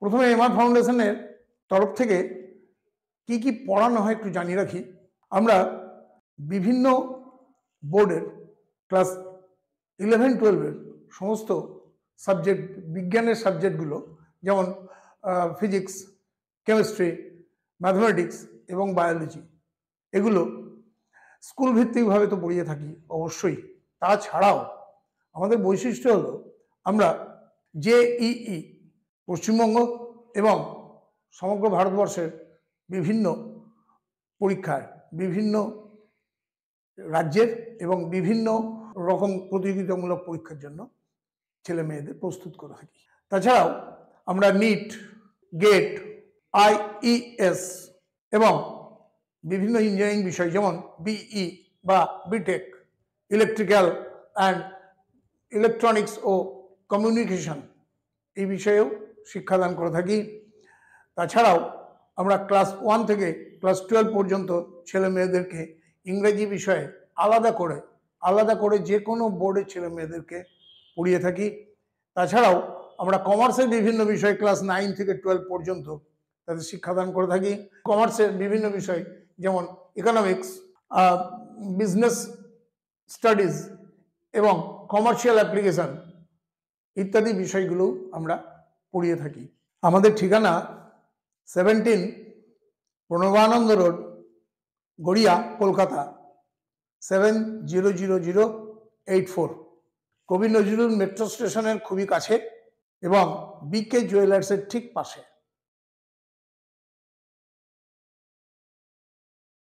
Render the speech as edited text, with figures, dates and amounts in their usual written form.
প্রথমে এমআর ফাউন্ডেশনের তরফ থেকে কি কি পড়ানো হয় একটু জানিয়ে রাখি। আমরা বিভিন্ন বোর্ডের ক্লাস 11-12 সমস্ত সাবজেক্ট, বিজ্ঞানের সাবজেক্টগুলো, যেমন ফিজিক্স, কেমিস্ট্রি, ম্যাথমেটিক্স এবং বায়োলজি, এগুলো স্কুল ভিত্তিকভাবে তো পড়িয়ে থাকি অবশ্যই। তাছাড়াও আমাদের বৈশিষ্ট্য হলো আমরা জেইই পশ্চিমবঙ্গ এবং সমগ্র ভারতবর্ষের বিভিন্ন পরীক্ষায়, বিভিন্ন রাজ্যের এবং বিভিন্ন রকম প্রতিযোগিতামূলক পরীক্ষার জন্য ছেলে মেয়েদের প্রস্তুত করে থাকি। তাছাড়াও আমরা নিট, গেট, আইইএস এবং বিভিন্ন ইঞ্জিনিয়ারিং বিষয় যেমন বিই বা বিটেক, ইলেকট্রিক্যাল অ্যান্ড ইলেকট্রনিক্স ও কমিউনিকেশন, এই বিষয়েও শিক্ষাদান করে থাকি। তাছাড়াও আমরা ক্লাস 1 থেকে ক্লাস 12 পর্যন্ত ছেলে মেয়েদেরকে ইংরেজি বিষয়ে আলাদা করে যে কোনো বোর্ডের ছেলে মেয়েদেরকে পড়িয়ে থাকি। তাছাড়াও আমরা কমার্সের বিভিন্ন বিষয় ক্লাস 9 থেকে 12 পর্যন্ত তাদের শিক্ষাদান করে থাকি। কমার্সের বিভিন্ন বিষয় যেমন ইকোনমিক্স, বিজনেস স্টাডিজ এবং কমার্শিয়াল অ্যাপ্লিকেশন ইত্যাদি বিষয়গুলো আমরা পড়িয়ে থাকি। আমাদের ঠিকানা 17 প্রণবানন্দ রোড, গড়িয়া, কলকাতা 700084। কবি নজরুল মেট্রো স্টেশনের খুবই কাছে এবং বিকে জুয়েলার্সের ঠিক পাশে।